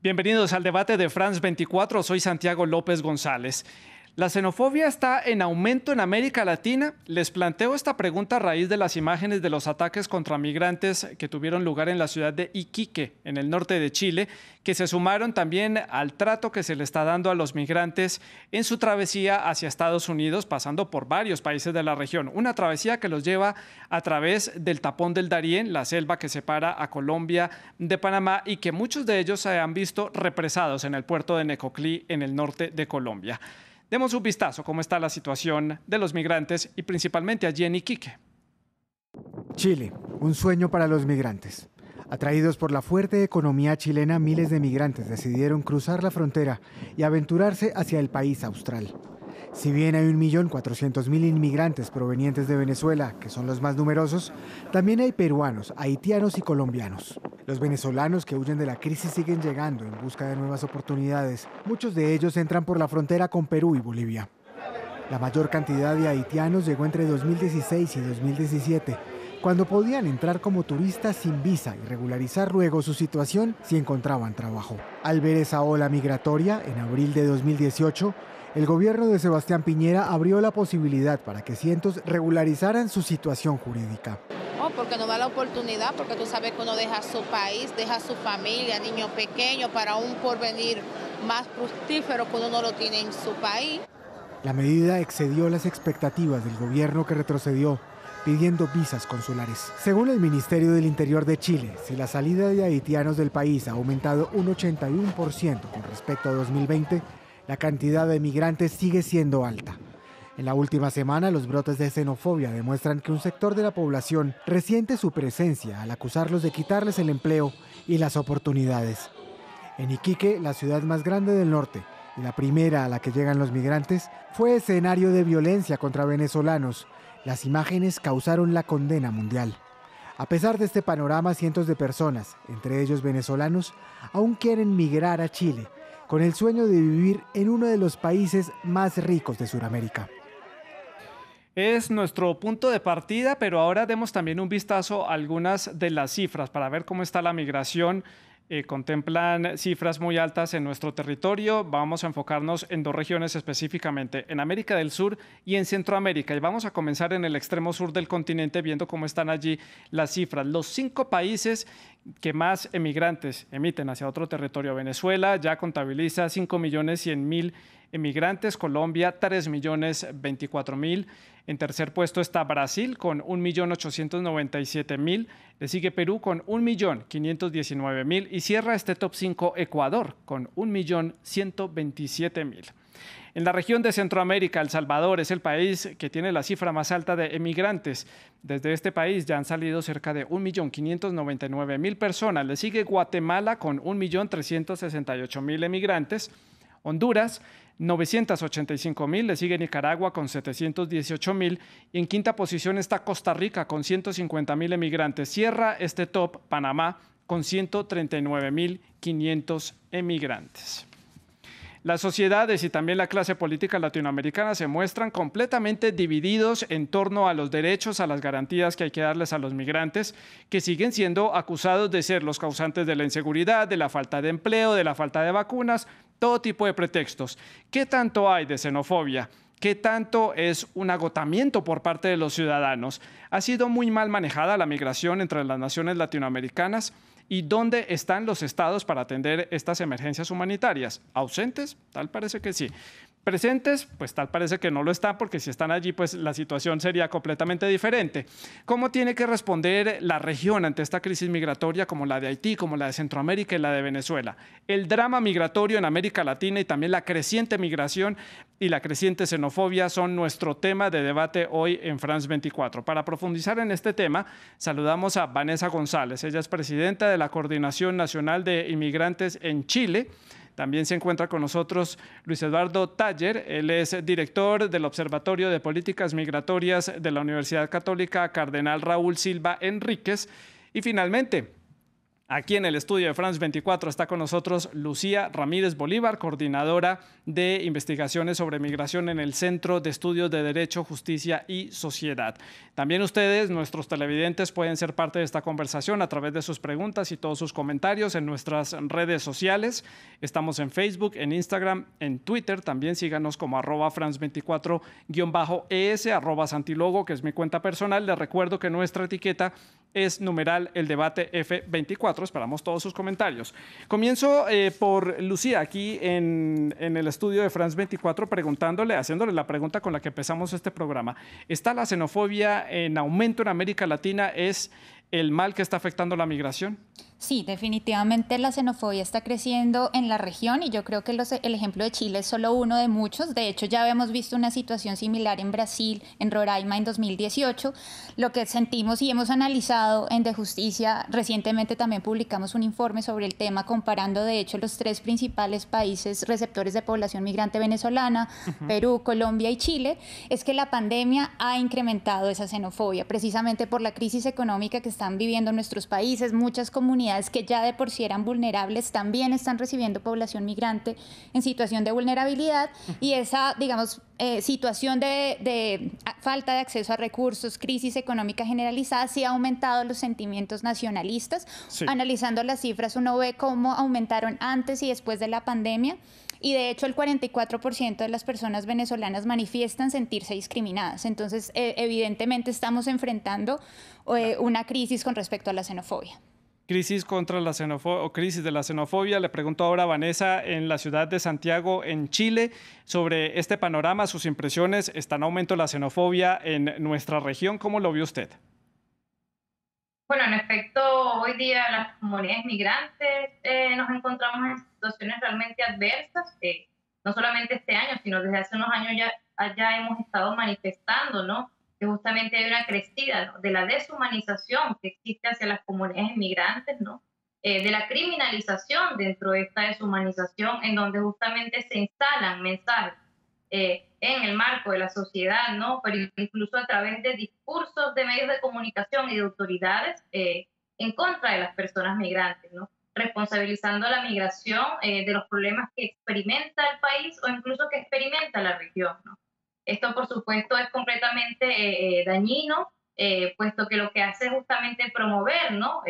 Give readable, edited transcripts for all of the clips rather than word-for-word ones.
Bienvenidos al debate de France 24. Soy Santiago López González. ¿La xenofobia está en aumento en América Latina? Les planteo esta pregunta a raíz de las imágenes de los ataques contra migrantes que tuvieron lugar en la ciudad de Iquique, en el norte de Chile, que se sumaron también al trato que se le está dando a los migrantes en su travesía hacia Estados Unidos, pasando por varios países de la región. Una travesía que los lleva a través del tapón del Darién, la selva que separa a Colombia de Panamá, y que muchos de ellos se han visto represados en el puerto de Necoclí, en el norte de Colombia. Demos un vistazo a cómo está la situación de los migrantes y principalmente allí en Iquique. Chile, un sueño para los migrantes. Atraídos por la fuerte economía chilena, miles de migrantes decidieron cruzar la frontera y aventurarse hacia el país austral. Si bien hay 1.400.000 inmigrantes provenientes de Venezuela, que son los más numerosos, también hay peruanos, haitianos y colombianos. Los venezolanos que huyen de la crisis siguen llegando en busca de nuevas oportunidades. Muchos de ellos entran por la frontera con Perú y Bolivia. La mayor cantidad de haitianos llegó entre 2016 y 2017, cuando podían entrar como turistas sin visa y regularizar luego su situación si encontraban trabajo. Al ver esa ola migratoria, en abril de 2018, el gobierno de Sebastián Piñera abrió la posibilidad para que cientos regularizaran su situación jurídica. Porque nos da la oportunidad, porque tú sabes que uno deja su país, deja su familia, niños pequeños, para un porvenir más fructífero que uno no lo tiene en su país. La medida excedió las expectativas del gobierno, que retrocedió pidiendo visas consulares. Según el Ministerio del Interior de Chile, si la salida de haitianos del país ha aumentado un 81% con respecto a 2020, la cantidad de migrantes sigue siendo alta. En la última semana, los brotes de xenofobia demuestran que un sector de la población resiente su presencia al acusarlos de quitarles el empleo y las oportunidades. En Iquique, la ciudad más grande del norte y la primera a la que llegan los migrantes, fue escenario de violencia contra venezolanos. Las imágenes causaron la condena mundial. A pesar de este panorama, cientos de personas, entre ellos venezolanos, aún quieren migrar a Chile, con el sueño de vivir en uno de los países más ricos de Sudamérica. Es nuestro punto de partida, pero ahora demos también un vistazo a algunas de las cifras para ver cómo está la migración. Contemplan cifras muy altas en nuestro territorio. Vamos a enfocarnos en dos regiones específicamente, en América del Sur y en Centroamérica. Y vamos a comenzar en el extremo sur del continente, viendo cómo están allí las cifras. Los 5 países que más emigrantes emiten hacia otro territorio: Venezuela ya contabiliza 5.100.000 emigrantes, Colombia 3.024.000. En tercer puesto está Brasil con 1.897.000, le sigue Perú con 1.519.000 y cierra este top 5 Ecuador con 1.127.000. En la región de Centroamérica, El Salvador es el país que tiene la cifra más alta de emigrantes. Desde este país ya han salido cerca de 1.599.000 personas. Le sigue Guatemala con 1.368.000 emigrantes. Honduras, 985.000, le sigue Nicaragua con 718.000 y en quinta posición está Costa Rica con 150.000 emigrantes. Cierra este top Panamá con 139.500 emigrantes. Las sociedades y también la clase política latinoamericana se muestran completamente divididos en torno a los derechos, a las garantías que hay que darles a los migrantes, que siguen siendo acusados de ser los causantes de la inseguridad, de la falta de empleo, de la falta de vacunas, todo tipo de pretextos. ¿Qué tanto hay de xenofobia? ¿Qué tanto es un agotamiento por parte de los ciudadanos? ¿Ha sido muy mal manejada la migración entre las naciones latinoamericanas? ¿Y dónde están los estados para atender estas emergencias humanitarias? ¿Ausentes? Tal parece que sí. ¿Presentes? Pues tal parece que no lo están, porque si están allí, pues la situación sería completamente diferente. ¿Cómo tiene que responder la región ante esta crisis migratoria como la de Haití, como la de Centroamérica y la de Venezuela? El drama migratorio en América Latina y también la creciente migración y la creciente xenofobia son nuestro tema de debate hoy en France 24. Para profundizar en este tema, saludamos a Vanessa González. Ella es presidenta de la Coordinación Nacional de Inmigrantes en Chile. También se encuentra con nosotros Luis Eduardo Taller. Él es director del Observatorio de Políticas Migratorias de la Universidad Católica Cardenal Raúl Silva Enríquez. Y finalmente, Aquí en el estudio de France 24 está con nosotros Lucía Ramírez Bolívar, coordinadora de investigaciones sobre migración en el Centro de Estudios de Derecho, Justicia y Sociedad. También ustedes, nuestros televidentes, pueden ser parte de esta conversación a través de sus preguntas y todos sus comentarios en nuestras redes sociales. Estamos en Facebook, en Instagram, en Twitter. También síganos como @France24_ES, @Santilogo, que es mi cuenta personal. Les recuerdo que nuestra etiqueta es numeral el debate F24. Esperamos todos sus comentarios. Comienzo por Lucía, aquí en el estudio de France 24, haciéndole la pregunta con la que empezamos este programa. ¿Está la xenofobia en aumento en América Latina? ¿Es el mal que está afectando la migración? Sí, definitivamente la xenofobia está creciendo en la región y yo creo que el ejemplo de Chile es solo uno de muchos. De hecho, ya habíamos visto una situación similar en Brasil, en Roraima, en 2018. Lo que sentimos y hemos analizado en De Justicia, recientemente también publicamos un informe sobre el tema comparando, de hecho, los 3 principales países receptores de población migrante venezolana, Perú, Colombia y Chile, es que la pandemia ha incrementado esa xenofobia, precisamente por la crisis económica que están viviendo nuestros países. Muchas comunidades que ya de por sí eran vulnerables también están recibiendo población migrante en situación de vulnerabilidad y esa, digamos, situación de falta de acceso a recursos, crisis económica generalizada, sí ha aumentado los sentimientos nacionalistas. Sí. Analizando las cifras, uno ve cómo aumentaron antes y después de la pandemia. Y de hecho el 44% de las personas venezolanas manifiestan sentirse discriminadas. Entonces, evidentemente estamos enfrentando una crisis con respecto a la xenofobia. Crisis contra la xenofobia o crisis de la xenofobia. Le pregunto ahora a Vanessa en la ciudad de Santiago, en Chile, sobre este panorama, sus impresiones. ¿Está en aumento la xenofobia en nuestra región? ¿Cómo lo vio usted? Bueno, en efecto, hoy día las comunidades migrantes nos encontramos en situaciones realmente adversas, no solamente este año, sino desde hace unos años ya hemos estado manifestando, ¿no?, que justamente hay una crecida, ¿no?, de la deshumanización que existe hacia las comunidades migrantes, ¿no?, de la criminalización dentro de esta deshumanización, en donde justamente se instalan mensajes en el marco de la sociedad, ¿no?, pero incluso a través de discursos de medios de comunicación y de autoridades en contra de las personas migrantes, ¿no?, responsabilizando a la migración de los problemas que experimenta el país o incluso que experimenta la región, ¿no? Esto, por supuesto, es completamente dañino, puesto que lo que hace es justamente promover, ¿no?,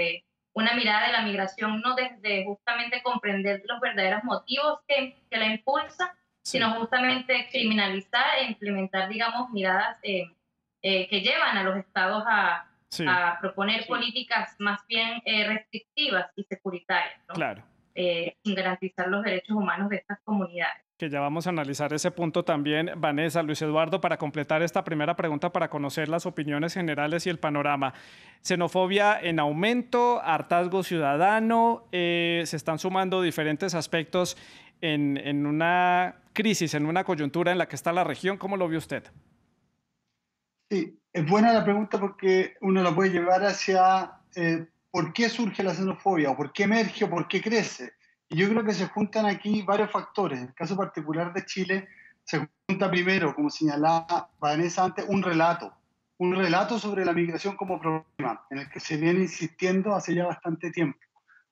una mirada de la migración no desde justamente comprender los verdaderos motivos que la impulsan, sí, sino justamente criminalizar e implementar, digamos, miradas que llevan a los estados a proponer políticas más bien restrictivas y securitarias, ¿no?, claro, sin garantizar los derechos humanos de estas comunidades. Que ya vamos a analizar ese punto también. Vanessa, Luis Eduardo, para completar esta primera pregunta, para conocer las opiniones generales y el panorama. Xenofobia en aumento, hartazgo ciudadano, se están sumando diferentes aspectos en una crisis, en una coyuntura en la que está la región. ¿Cómo lo vio usted? Sí, es buena la pregunta porque uno la puede llevar hacia por qué surge la xenofobia, o por qué emerge, o por qué crece. Y yo creo que se juntan aquí varios factores. En el caso particular de Chile, se junta primero, como señalaba Vanessa antes, un relato sobre la migración como problema, en el que se viene insistiendo hace ya bastante tiempo.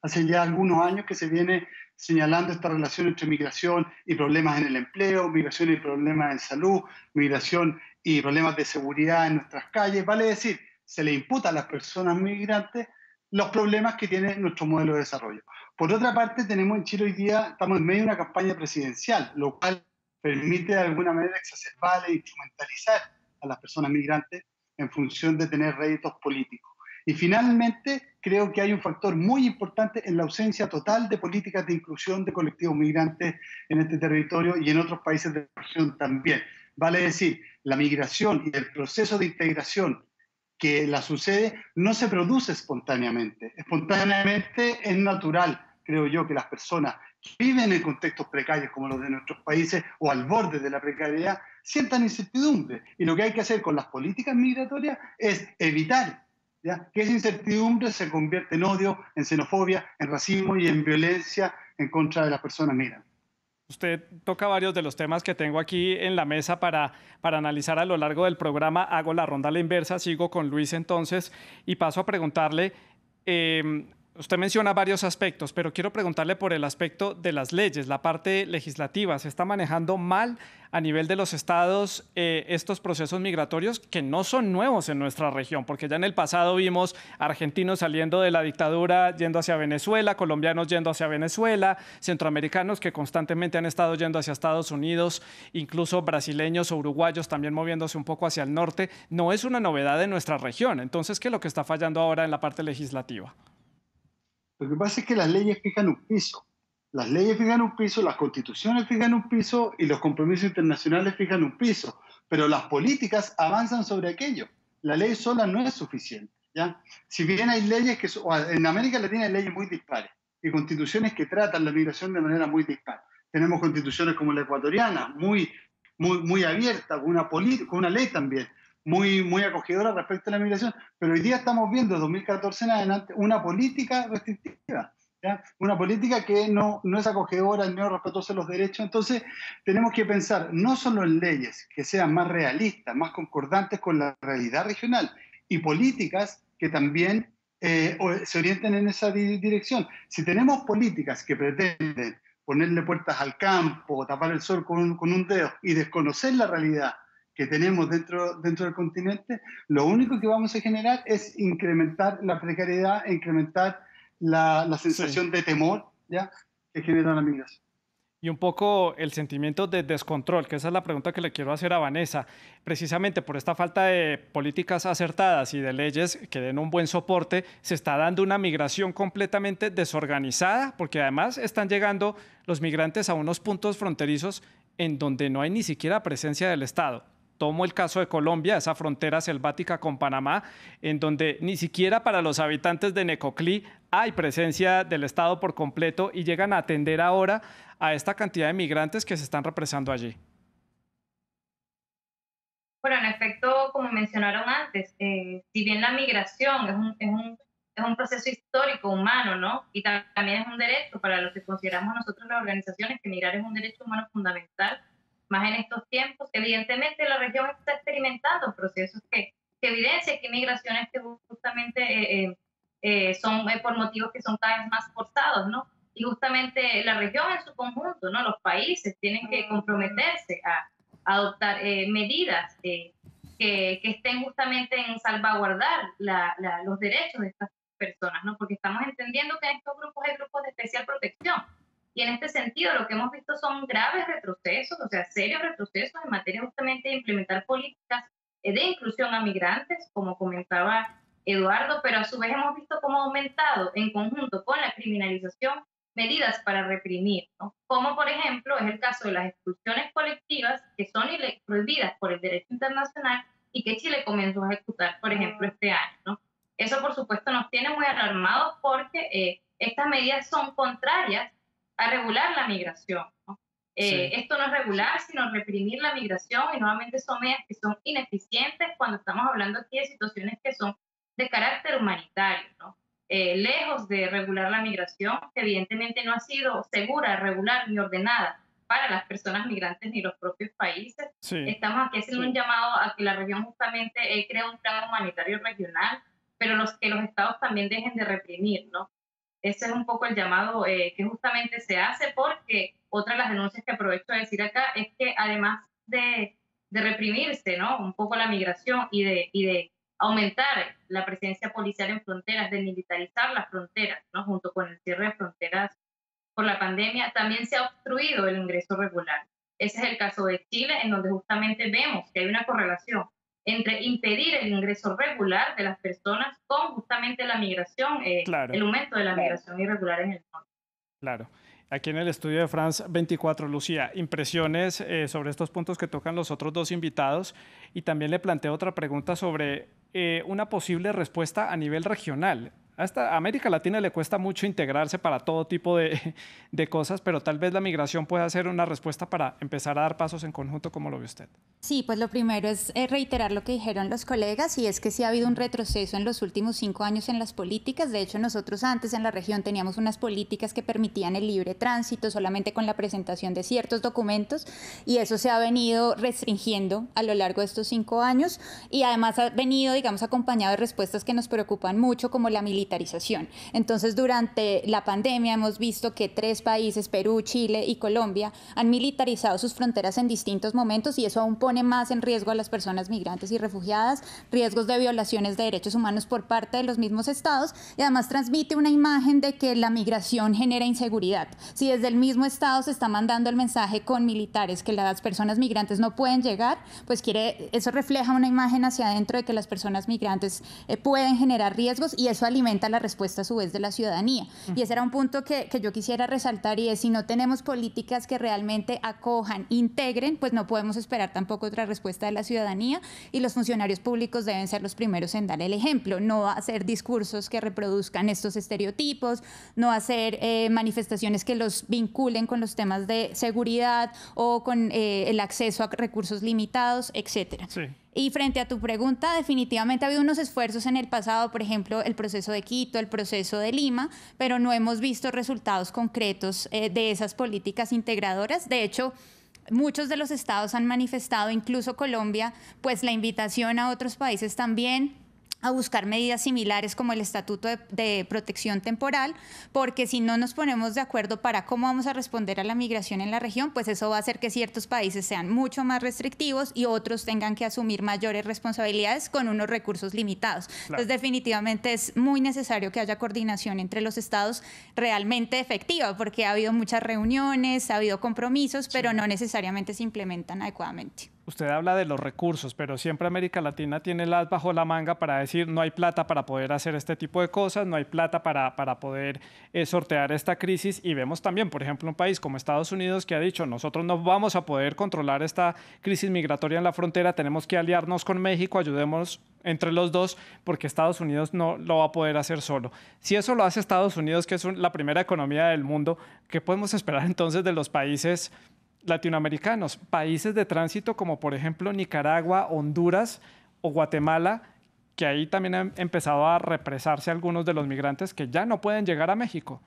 Hace ya algunos años que se viene señalando esta relación entre migración y problemas en el empleo, migración y problemas en salud, migración y problemas de seguridad en nuestras calles. Vale decir, se le imputa a las personas migrantes los problemas que tiene nuestro modelo de desarrollo. Por otra parte, tenemos en Chile hoy día, estamos en medio de una campaña presidencial, lo cual permite de alguna manera exacerbar e instrumentalizar a las personas migrantes en función de tener réditos políticos. Y finalmente, creo que hay un factor muy importante en la ausencia total de políticas de inclusión de colectivos migrantes en este territorio y en otros países de la región también. Vale decir, la migración y el proceso de integración que la sucede no se produce espontáneamente. Espontáneamente es natural, creo yo, que las personas que viven en contextos precarios como los de nuestros países o al borde de la precariedad sientan incertidumbre. Y lo que hay que hacer con las políticas migratorias es evitar, ¿ya?, que esa incertidumbre se convierta en odio, en xenofobia, en racismo y en violencia en contra de las personas migrantes. Usted toca varios de los temas que tengo aquí en la mesa para analizar a lo largo del programa. Hago la ronda a la inversa, sigo con Luis entonces y paso a preguntarle, Usted menciona varios aspectos, pero quiero preguntarle por el aspecto de las leyes, la parte legislativa. ¿Se está manejando mal a nivel de los estados estos procesos migratorios que no son nuevos en nuestra región? Porque ya en el pasado vimos argentinos saliendo de la dictadura yendo hacia Venezuela, colombianos yendo hacia Venezuela, centroamericanos que constantemente han estado yendo hacia Estados Unidos, incluso brasileños o uruguayos también moviéndose un poco hacia el norte. No es una novedad de nuestra región. Entonces, ¿qué es lo que está fallando ahora en la parte legislativa? Lo que pasa es que las leyes fijan un piso. Las leyes fijan un piso, las constituciones fijan un piso y los compromisos internacionales fijan un piso. Pero las políticas avanzan sobre aquello. La ley sola no es suficiente, ¿ya? Si bien hay leyes que... En América Latina hay leyes muy dispares y constituciones que tratan la migración de manera muy dispar. Tenemos constituciones como la ecuatoriana, muy abierta, con una ley también muy acogedora respecto a la migración, pero hoy día estamos viendo, 2014 en adelante, una política restrictiva, ¿ya? Una política que no es acogedora, no respetuosa de los derechos. Entonces tenemos que pensar no solo en leyes que sean más realistas, más concordantes con la realidad regional, y políticas que también se orienten en esa dirección. Si tenemos políticas que pretenden ponerle puertas al campo, tapar el sol con un dedo y desconocer la realidad que tenemos dentro del continente, lo único que vamos a generar es incrementar la precariedad, incrementar la sensación de temor, ¿ya?, que genera la migración. Y un poco el sentimiento de descontrol, que esa es la pregunta que le quiero hacer a Vanessa. Precisamente por esta falta de políticas acertadas y de leyes que den un buen soporte, se está dando una migración completamente desorganizada, porque además están llegando los migrantes a unos puntos fronterizos en donde no hay ni siquiera presencia del Estado. Tomo el caso de Colombia, esa frontera selvática con Panamá, en donde ni siquiera para los habitantes de Necoclí hay presencia del Estado por completo y llegan a atender ahora a esta cantidad de migrantes que se están represando allí. Bueno, en efecto, como mencionaron antes, si bien la migración es un proceso histórico, humano, ¿no? Y también es un derecho para lo que consideramos nosotros las organizaciones, que migrar es un derecho humano fundamental, más en estos tiempos. Evidentemente la región está experimentando procesos que evidencian que migraciones que justamente son por motivos que son cada vez más forzados, ¿no? Y justamente la región en su conjunto, ¿no? Los países tienen que comprometerse a adoptar medidas que estén justamente en salvaguardar los derechos de estas personas, ¿no? Porque estamos entendiendo que en estos grupos hay grupos de especial protección. Y en este sentido lo que hemos visto son graves retrocesos, o sea, serios retrocesos en materia justamente de implementar políticas de inclusión a migrantes, como comentaba Eduardo, pero a su vez hemos visto cómo ha aumentado en conjunto con la criminalización medidas para reprimir, ¿no? Como por ejemplo es el caso de las expulsiones colectivas que son prohibidas por el derecho internacional y que Chile comenzó a ejecutar, por ejemplo, este año, ¿no? Eso por supuesto nos tiene muy alarmados porque estas medidas son contrarias a regular la migración, ¿no? Sí. Esto no es regular, sino reprimir la migración, y nuevamente son medidas que son ineficientes cuando estamos hablando aquí de situaciones que son de carácter humanitario, ¿no? Lejos de regular la migración, que evidentemente no ha sido segura, regular ni ordenada para las personas migrantes ni los propios países. Sí. Estamos aquí haciendo un llamado a que la región justamente cree un plan humanitario regional, pero que los estados también dejen de reprimir, ¿no? Ese es un poco el llamado que justamente se hace, porque otra de las denuncias que aprovecho de decir acá es que además de reprimirse, ¿no?, un poco la migración y de aumentar la presencia policial en fronteras, de militarizar las fronteras, ¿no?, junto con el cierre de fronteras por la pandemia, también se ha obstruido el ingreso regular. Ese es el caso de Chile, en donde justamente vemos que hay una correlación entre impedir el ingreso regular de las personas con justamente la migración, claro, el aumento de la migración irregular en el norte. Claro. Aquí en el estudio de France 24, Lucía, impresiones sobre estos puntos que tocan los otros dos invitados, y también le planteo otra pregunta sobre una posible respuesta a nivel regional. A América Latina le cuesta mucho integrarse para todo tipo de cosas, pero tal vez la migración pueda ser una respuesta para empezar a dar pasos en conjunto, ¿cómo lo ve usted? Sí, pues lo primero es reiterar lo que dijeron los colegas, y es que sí ha habido un retroceso en los últimos 5 años en las políticas. De hecho, nosotros antes en la región teníamos unas políticas que permitían el libre tránsito solamente con la presentación de ciertos documentos, y eso se ha venido restringiendo a lo largo de estos 5 años, y además ha venido, digamos, acompañado de respuestas que nos preocupan mucho, como la militarización desmilitarización. Entonces, durante la pandemia hemos visto que 3 países, Perú, Chile y Colombia, han militarizado sus fronteras en distintos momentos y eso aún pone más en riesgo a las personas migrantes y refugiadas, riesgos de violaciones de derechos humanos por parte de los mismos estados y además transmite una imagen de que la migración genera inseguridad. Si desde el mismo estado se está mandando el mensaje con militares que las personas migrantes no pueden llegar, pues eso refleja una imagen hacia adentro de que las personas migrantes pueden generar riesgos y eso alimenta la respuesta a su vez de la ciudadanía. Y ese era un punto que yo quisiera resaltar y es si no tenemos políticas que realmente acojan, integren, pues no podemos esperar tampoco otra respuesta de la ciudadanía y los funcionarios públicos deben ser los primeros en dar el ejemplo, no hacer discursos que reproduzcan estos estereotipos, no hacer manifestaciones que los vinculen con los temas de seguridad o con el acceso a recursos limitados, etcétera. Sí. Y frente a tu pregunta, definitivamente ha habido unos esfuerzos en el pasado, por ejemplo, el proceso de Quito, el proceso de Lima, pero no hemos visto resultados concretos de esas políticas integradoras. De hecho, muchos de los estados han manifestado, incluso Colombia, pues la invitación a otros países también a buscar medidas similares como el Estatuto de Protección Temporal, porque si no nos ponemos de acuerdo para cómo vamos a responder a la migración en la región, pues eso va a hacer que ciertos países sean mucho más restrictivos y otros tengan que asumir mayores responsabilidades con unos recursos limitados. Claro. Entonces, definitivamente es muy necesario que haya coordinación entre los estados realmente efectiva, porque ha habido muchas reuniones, ha habido compromisos, pero no necesariamente se implementan adecuadamente. Usted habla de los recursos, pero siempre América Latina tiene el as bajo la manga para decir no hay plata para poder hacer este tipo de cosas, no hay plata para poder sortear esta crisis. Y vemos también, por ejemplo, un país como Estados Unidos que ha dicho nosotros no vamos a poder controlar esta crisis migratoria en la frontera, tenemos que aliarnos con México, ayudemos entre los dos porque Estados Unidos no lo va a poder hacer solo. Si eso lo hace Estados Unidos, que es la primera economía del mundo, ¿qué podemos esperar entonces de los países latinoamericanos, países de tránsito como por ejemplo Nicaragua, Honduras o Guatemala, que ahí también han empezado a represarse algunos de los migrantes que ya no pueden llegar a México?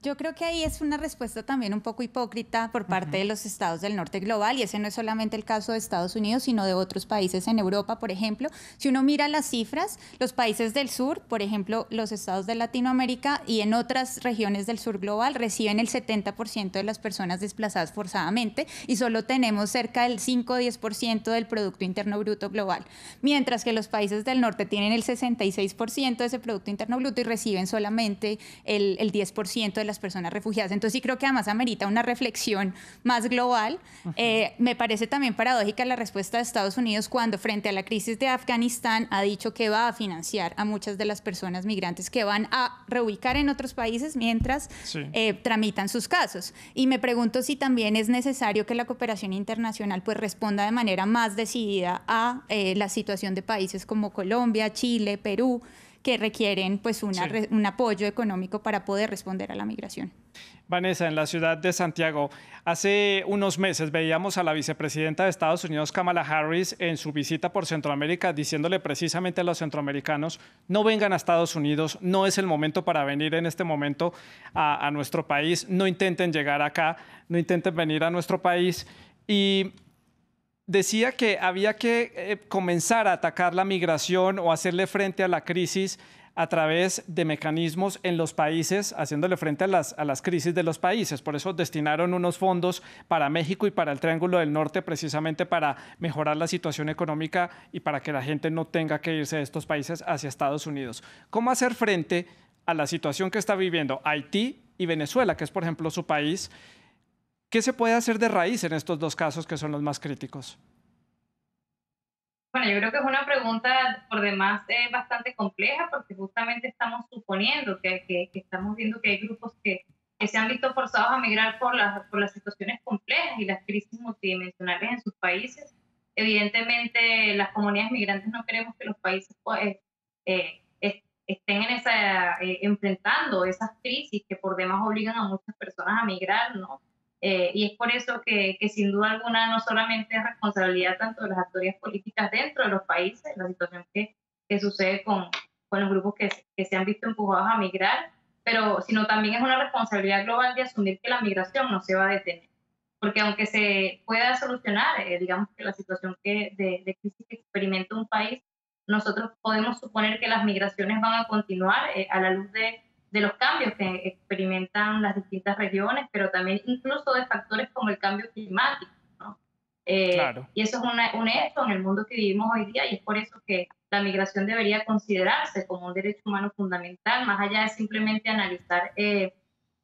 Yo creo que ahí es una respuesta también un poco hipócrita por parte de los estados del norte global, y ese no es solamente el caso de Estados Unidos, sino de otros países en Europa, por ejemplo. Si uno mira las cifras, los países del sur, por ejemplo, los estados de Latinoamérica y en otras regiones del sur global, reciben el 70% de las personas desplazadas forzadamente y solo tenemos cerca del 5 o 10% del Producto Interno Bruto global, mientras que los países del norte tienen el 66% de ese Producto Interno Bruto y reciben solamente el 10% de las personas refugiadas. Entonces sí creo que además amerita una reflexión más global. Me parece también paradójica la respuesta de Estados Unidos cuando frente a la crisis de Afganistán ha dicho que va a financiar a muchas de las personas migrantes que van a reubicar en otros países mientras tramitan sus casos. Y me pregunto si también es necesario que la cooperación internacional pues responda de manera más decidida a la situación de países como Colombia, Chile, Perú, que requieren pues un apoyo económico para poder responder a la migración. Vanessa, en la ciudad de Santiago, hace unos meses veíamos a la vicepresidenta de Estados Unidos, Kamala Harris, en su visita por Centroamérica, diciéndole precisamente a los centroamericanos, no vengan a Estados Unidos, no es el momento para venir en este momento a nuestro país, no intenten llegar acá, no intenten venir a nuestro país. Y decía que había que comenzar a atacar la migración o hacerle frente a la crisis a través de mecanismos en los países, haciéndole frente a las crisis de los países. Por eso destinaron unos fondos para México y para el Triángulo del Norte, precisamente para mejorar la situación económica y para que la gente no tenga que irse de estos países hacia Estados Unidos. ¿Cómo hacer frente a la situación que está viviendo Haití y Venezuela, que es, por ejemplo, su país? ¿Qué se puede hacer de raíz en estos dos casos que son los más críticos? Bueno, yo creo que es una pregunta por demás bastante compleja porque justamente estamos suponiendo que estamos viendo que hay grupos que se han visto forzados a migrar por las situaciones complejas y las crisis multidimensionales en sus países. Evidentemente, las comunidades migrantes no queremos que los países estén enfrentando esas crisis que por demás obligan a muchas personas a migrar, ¿no? Y es por eso que sin duda alguna no solamente es responsabilidad tanto de las autoridades políticas dentro de los países, la situación que sucede con los grupos que se han visto empujados a migrar, sino también es una responsabilidad global de asumir que la migración no se va a detener. Porque aunque se pueda solucionar, digamos que la situación de crisis que experimenta un país nosotros podemos suponer que las migraciones van a continuar a la luz de los cambios que experimentan las distintas regiones, pero también incluso de factores como el cambio climático, ¿no? Claro. Y eso es un hecho en el mundo que vivimos hoy día, y es por eso que la migración debería considerarse como un derecho humano fundamental, más allá de simplemente analizar,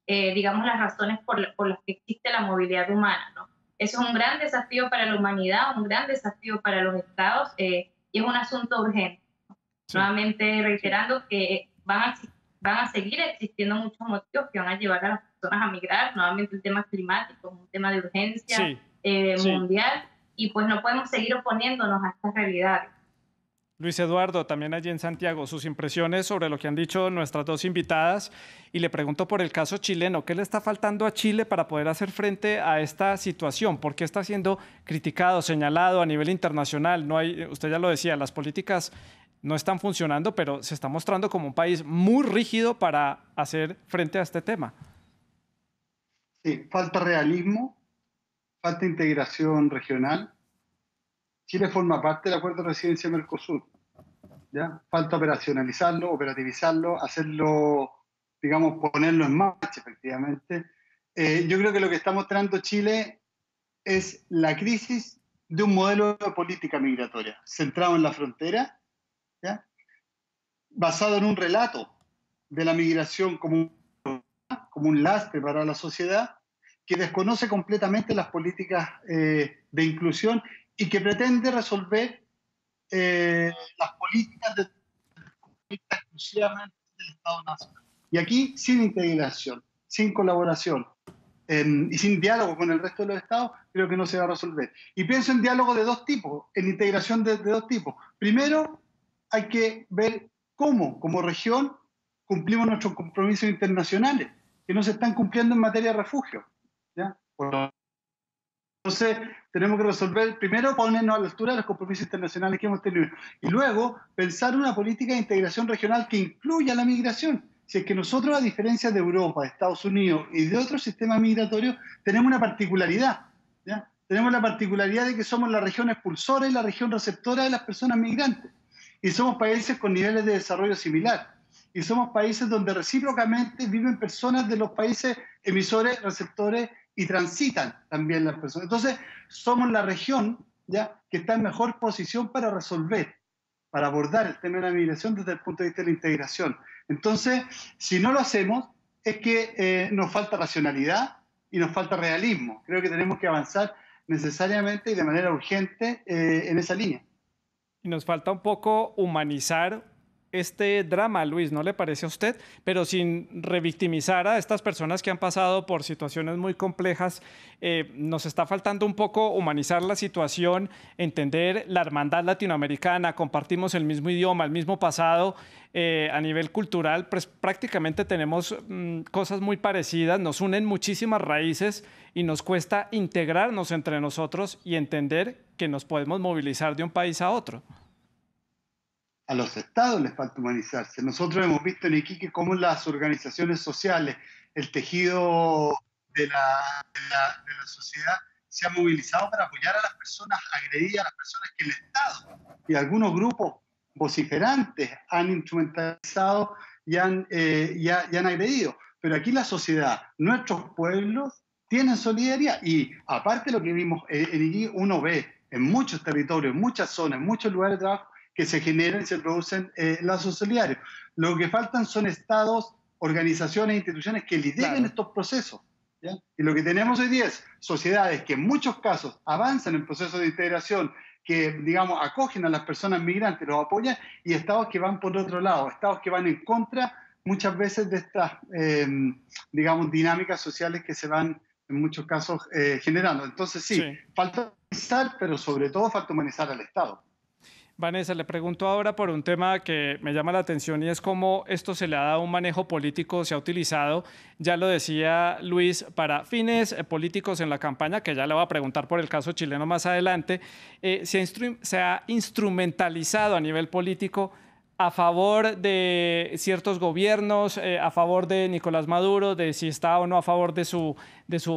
digamos, las razones por las que existe la movilidad humana, ¿no? Eso es un gran desafío para la humanidad, un gran desafío para los estados, y es un asunto urgente, ¿no? Sí. Nuevamente reiterando que van a seguir existiendo muchos motivos que van a llevar a las personas a migrar. Nuevamente el tema climático es un tema de urgencia mundial, y pues no podemos seguir oponiéndonos a estas realidades. Luis Eduardo, también allí en Santiago, sus impresiones sobre lo que han dicho nuestras dos invitadas, y le pregunto por el caso chileno. ¿Qué le está faltando a Chile para poder hacer frente a esta situación? ¿Por qué está siendo criticado, señalado a nivel internacional? No hay, usted ya lo decía, las políticas no están funcionando, pero se está mostrando como un país muy rígido para hacer frente a este tema. Sí, falta realismo, falta integración regional. Chile forma parte del acuerdo de residencia Mercosur, ¿ya? Falta operacionalizarlo, operativizarlo, hacerlo, digamos, ponerlo en marcha, efectivamente. Yo creo que lo que está mostrando Chile es la crisis de un modelo de política migratoria centrado en la frontera, ¿ya? Basado en un relato de la migración como un lastre para la sociedad, que desconoce completamente las políticas de inclusión y que pretende resolver las políticas exclusivamente del Estado Nacional. Y aquí, sin integración, sin colaboración y sin diálogo con el resto de los estados, creo que no se va a resolver. Y pienso en diálogo de dos tipos, en integración de dos tipos. Primero, hay que ver cómo, como región, cumplimos nuestros compromisos internacionales, que no se están cumpliendo en materia de refugio, ¿ya? Entonces, tenemos que resolver, primero ponernos a la altura de los compromisos internacionales que hemos tenido, y luego pensar una política de integración regional que incluya la migración. Si es que nosotros, a diferencia de Europa, de Estados Unidos y de otros sistemas migratorios, tenemos una particularidad, ¿ya? Tenemos la particularidad de que somos la región expulsora y la región receptora de las personas migrantes. Y somos países con niveles de desarrollo similar. Y somos países donde recíprocamente viven personas de los países emisores, receptores, y transitan también las personas. Entonces, somos la región, ¿ya?, que está en mejor posición para resolver, para abordar el tema de la migración desde el punto de vista de la integración. Entonces, si no lo hacemos, es que nos falta racionalidad y nos falta realismo. Creo que tenemos que avanzar necesariamente y de manera urgente en esa línea. Y nos falta un poco humanizar este drama, Luis, ¿no le parece a usted? Pero sin revictimizar a estas personas que han pasado por situaciones muy complejas, nos está faltando un poco humanizar la situación, entender la hermandad latinoamericana, compartimos el mismo idioma, el mismo pasado, a nivel cultural, pues prácticamente tenemos cosas muy parecidas, nos unen muchísimas raíces y nos cuesta integrarnos entre nosotros y entender que nos podemos movilizar de un país a otro. A los estados les falta humanizarse. Nosotros hemos visto en Iquique cómo las organizaciones sociales, el tejido de la sociedad se ha movilizado para apoyar a las personas agredidas, a las personas que el Estado y algunos grupos vociferantes han instrumentalizado y han agredido. Pero aquí la sociedad, nuestros pueblos, tienen solidaridad. Y aparte de lo que vimos en Iquique, uno ve en muchos territorios, en muchas zonas, en muchos lugares de trabajo, que se generan y se producen lazos solidarios. Lo que faltan son estados, organizaciones, instituciones que lideren estos procesos, ¿ya? Y lo que tenemos hoy día es sociedades que en muchos casos avanzan en procesos de integración, que, digamos, acogen a las personas migrantes, los apoyan, y estados que van por otro lado, estados que van en contra muchas veces de estas, digamos, dinámicas sociales que se van en muchos casos generando. Entonces sí, falta humanizar, pero sobre todo falta humanizar al Estado. Vanessa, le pregunto ahora por un tema que me llama la atención y es cómo esto se le ha dado un manejo político, se ha utilizado, ya lo decía Luis, para fines políticos en la campaña, que ya le voy a preguntar por el caso chileno más adelante, se ha instrumentalizado a nivel político a favor de ciertos gobiernos, a favor de Nicolás Maduro, de si está o no a favor de su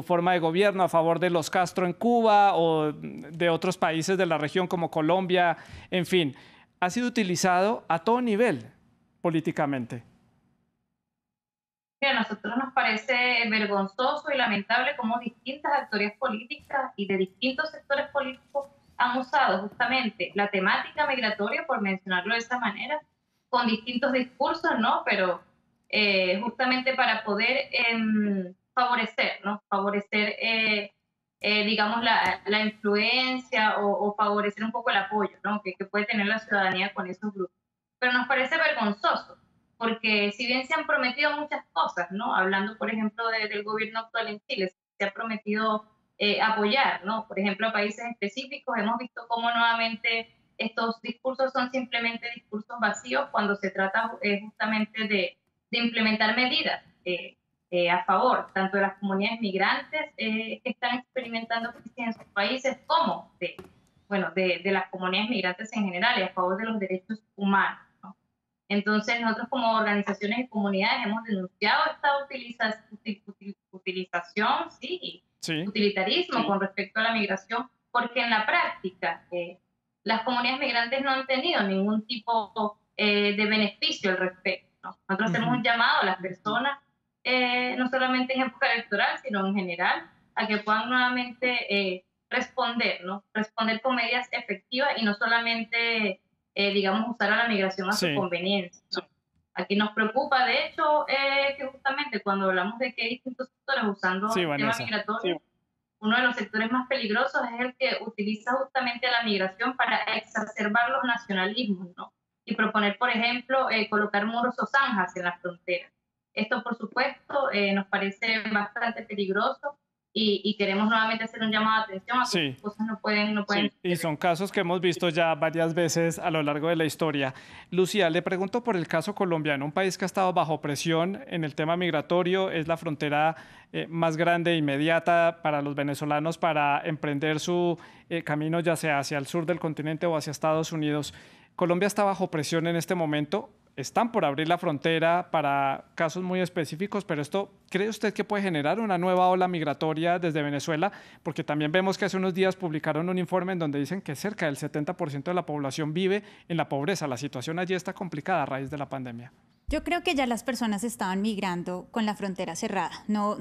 forma de gobierno, a favor de los Castro en Cuba o de otros países de la región como Colombia, en fin. ha sido utilizado a todo nivel políticamente. A nosotros nos parece vergonzoso y lamentable cómo distintas actorías políticas y de distintos sectores políticos han usado justamente la temática migratoria, por mencionarlo de esa manera, con distintos discursos, ¿no? Pero justamente para poder favorecer, ¿no? Favorecer, digamos, la influencia o favorecer un poco el apoyo, ¿no? que puede tener la ciudadanía con esos grupos. Pero nos parece vergonzoso, porque si bien se han prometido muchas cosas, ¿no? Hablando, por ejemplo, del gobierno actual en Chile, se ha prometido apoyar, ¿no? Por ejemplo, a países específicos, hemos visto cómo nuevamente estos discursos son simplemente discursos vacíos cuando se trata justamente de implementar medidas a favor tanto de las comunidades migrantes que están experimentando crisis en sus países como de las comunidades migrantes en general y a favor de los derechos humanos. Entonces, nosotros como organizaciones y comunidades hemos denunciado esta utilización, sí, utilitarismo con respecto a la migración, porque en la práctica las comunidades migrantes no han tenido ningún tipo de beneficio al respecto, ¿no? Nosotros hacemos un llamado a las personas, no solamente en época electoral, sino en general, a que puedan nuevamente responder, ¿no? Responder con medidas efectivas y no solamente digamos, usar a la migración a su conveniencia, ¿no? Aquí nos preocupa, de hecho, que justamente cuando hablamos de que hay distintos sectores usando el tema migratorio, uno de los sectores más peligrosos es el que utiliza justamente la migración para exacerbar los nacionalismos, ¿no? Y proponer, por ejemplo, colocar muros o zanjas en las fronteras. Esto, por supuesto, nos parece bastante peligroso. Y queremos nuevamente hacer un llamado de atención a que cosas no pueden y son casos que hemos visto ya varias veces a lo largo de la historia. Lucía, le pregunto por el caso colombiano, un país que ha estado bajo presión en el tema migratorio, es la frontera más grande e inmediata para los venezolanos para emprender su camino ya sea hacia el sur del continente o hacia Estados Unidos. Colombia está bajo presión en este momento. Están por abrir la frontera para casos muy específicos, pero esto, ¿cree usted que puede generar una nueva ola migratoria desde Venezuela? Porque también vemos que hace unos días publicaron un informe en donde dicen que cerca del 70% de la población vive en la pobreza. La situación allí está complicada a raíz de la pandemia. Yo creo que ya las personas estaban migrando con la frontera cerrada. No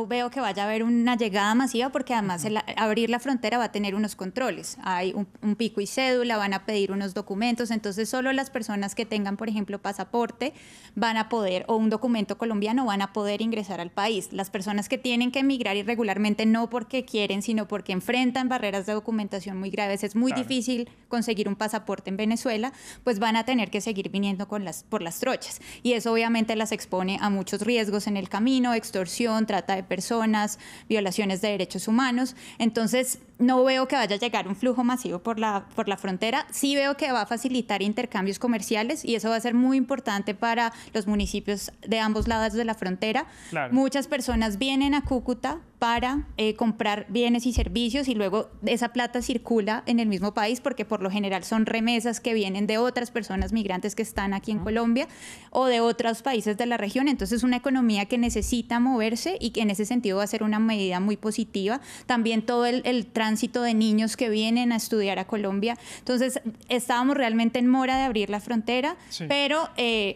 veo que vaya a haber una llegada masiva porque además abrir la frontera va a tener unos controles. Hay un pico y cédula, van a pedir unos documentos, entonces solo las personas que tengan, por ejemplo, pasaporte van a poder, o un documento colombiano, van a poder ingresar al país. Las personas que tienen que emigrar irregularmente no porque quieren, sino porque enfrentan barreras de documentación muy graves, es muy difícil conseguir un pasaporte en Venezuela, pues van a tener que seguir viniendo por las trochas. Y eso obviamente las expone a muchos riesgos en el camino, extorsión, trata de personas, violaciones de derechos humanos. Entonces, no veo que vaya a llegar un flujo masivo por la frontera. Sí veo que va a facilitar intercambios comerciales y eso va a ser muy importante para los municipios de ambos lados de la frontera. Claro. Muchas personas vienen a Cúcuta para comprar bienes y servicios y luego esa plata circula en el mismo país porque por lo general son remesas que vienen de otras personas migrantes que están aquí en Colombia o de otros países de la región. Entonces es una economía que necesita moverse y que en ese sentido va a ser una medida muy positiva. También todo el tránsito de niños que vienen a estudiar a Colombia. Entonces estábamos realmente en mora de abrir la frontera, pero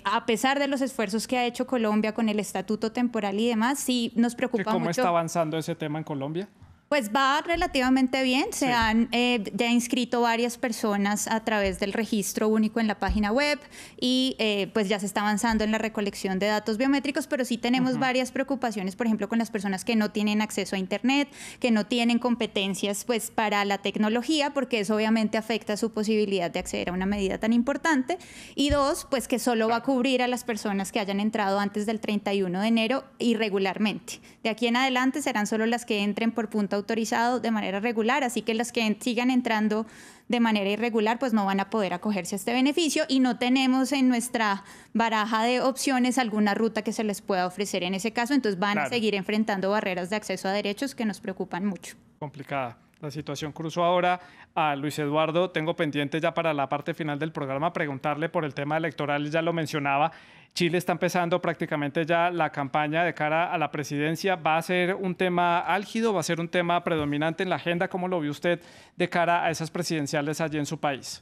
a pesar de los esfuerzos que ha hecho Colombia con el estatuto temporal y demás, sí nos preocupa mucho. ¿Cómo está avanzando ese tema en Colombia? Pues va relativamente bien, se han ya inscrito varias personas a través del registro único en la página web y pues ya se está avanzando en la recolección de datos biométricos, pero sí tenemos varias preocupaciones, por ejemplo, con las personas que no tienen acceso a Internet, que no tienen competencias pues para la tecnología, porque eso obviamente afecta su posibilidad de acceder a una medida tan importante, y dos, pues que solo va a cubrir a las personas que hayan entrado antes del 31 de enero irregularmente. De aquí en adelante serán solo las que entren por punto autorizado de manera regular, así que las que sigan entrando de manera irregular pues no van a poder acogerse a este beneficio y no tenemos en nuestra baraja de opciones alguna ruta que se les pueda ofrecer en ese caso, entonces van a seguir enfrentando barreras de acceso a derechos que nos preocupan mucho. Complicada la situación. Cruzo ahora a Luis Eduardo. Tengo pendiente ya para la parte final del programa preguntarle por el tema electoral, ya lo mencionaba. Chile está empezando prácticamente ya la campaña de cara a la presidencia. ¿Va a ser un tema álgido? ¿Va a ser un tema predominante en la agenda? ¿Cómo lo ve usted de cara a esas presidenciales allí en su país?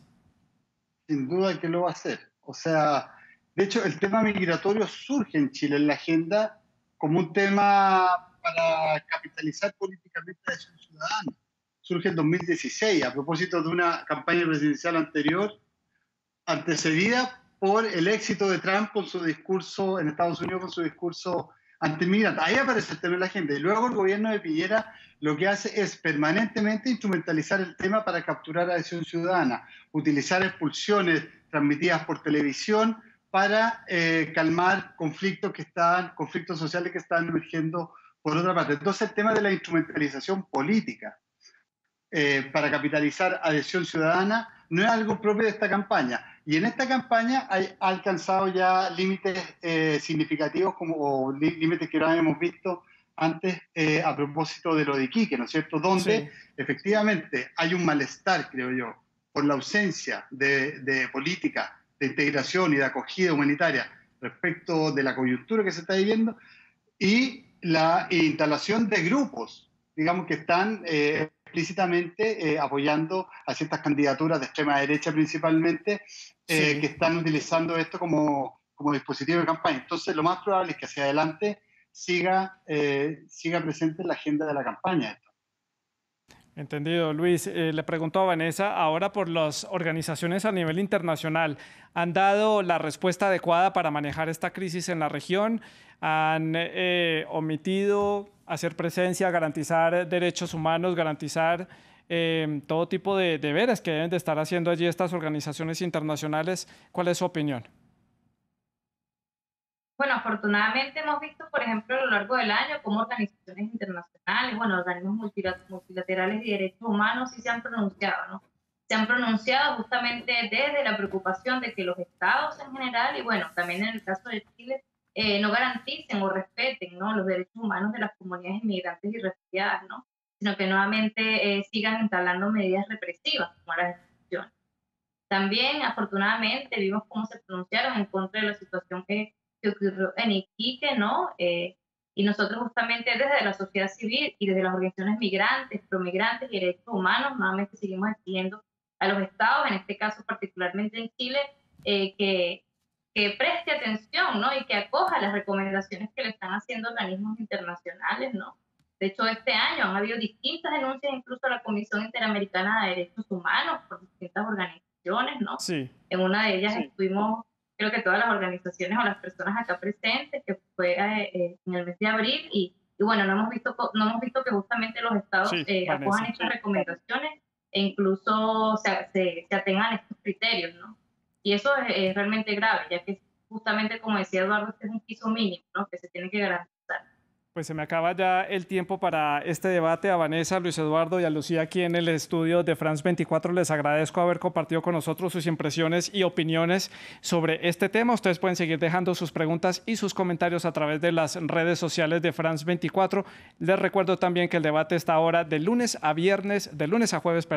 sin duda que lo va a hacer. O sea, de hecho, el tema migratorio surge en Chile en la agenda como un tema para capitalizar políticamente la acción ciudadana. Surge en 2016 a propósito de una campaña presidencial anterior antecedida por el éxito de Trump con su discurso en Estados Unidos, con su discurso antimigrante. Ahí aparece el tema de la agenda. Y luego el gobierno de Piñera lo que hace es permanentemente instrumentalizar el tema para capturar adhesión ciudadana, utilizar expulsiones transmitidas por televisión para calmar conflictos sociales que están emergiendo por otra parte. Entonces el tema de la instrumentalización política para capitalizar adhesión ciudadana no es algo propio de esta campaña. Y en esta campaña ha alcanzado ya límites significativos, o límites que no habíamos visto antes a propósito de lo de Iquique, ¿no es cierto? Donde efectivamente hay un malestar, creo yo, por la ausencia de política de integración y de acogida humanitaria respecto de la coyuntura que se está viviendo y la instalación de grupos, digamos, que están explícitamente apoyando a ciertas candidaturas de extrema derecha principalmente, que están utilizando esto como dispositivo de campaña. Entonces, lo más probable es que hacia adelante siga presente en la agenda de la campaña esto. Entendido, Luis. Le pregunto a Vanessa, ahora por las organizaciones a nivel internacional, ¿han dado la respuesta adecuada para manejar esta crisis en la región? ¿Han omitido hacer presencia, garantizar derechos humanos, garantizar todo tipo de deberes que deben de estar haciendo allí estas organizaciones internacionales? ¿Cuál es su opinión? Bueno, afortunadamente hemos visto, por ejemplo, a lo largo del año cómo organizaciones internacionales, bueno, organismos multilaterales de derechos humanos sí se han pronunciado, ¿no? Se han pronunciado justamente desde la preocupación de que los estados en general, y bueno, también en el caso de Chile, no garanticen o respeten, ¿no?, los derechos humanos de las comunidades inmigrantes y refugiadas, ¿no?, sino que nuevamente sigan instalando medidas represivas como las ejecuciones. También, afortunadamente, vimos cómo se pronunciaron en contra de la situación que ocurrió en Iquique, ¿no? Y nosotros justamente desde la sociedad civil y desde las organizaciones migrantes, promigrantes y derechos humanos, nuevamente seguimos exigiendo a los estados, en este caso particularmente en Chile, que preste atención, ¿no?, y que acoja las recomendaciones que le están haciendo organismos internacionales, ¿no? De hecho, este año han habido distintas denuncias incluso a la Comisión Interamericana de Derechos Humanos por distintas organizaciones, ¿no? Sí. En una de ellas estuvimos, creo que todas las organizaciones o las personas acá presentes, que fue en el mes de abril, y bueno, no hemos visto que justamente los estados acojan estas recomendaciones e incluso se atengan a estos criterios, ¿no? Y eso es realmente grave, ya que justamente, como decía Eduardo, este es un piso mínimo, ¿no?, que se tiene que garantizar. Pues se me acaba ya el tiempo para este debate. A Vanessa, Luis Eduardo y a Lucía aquí en el estudio de France 24 les agradezco haber compartido con nosotros sus impresiones y opiniones sobre este tema. Ustedes pueden seguir dejando sus preguntas y sus comentarios a través de las redes sociales de France 24. Les recuerdo también que el debate está ahora de lunes a jueves,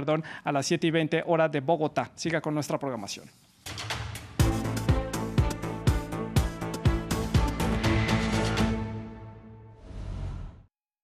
a las 7:20 hora de Bogotá. Siga con nuestra programación.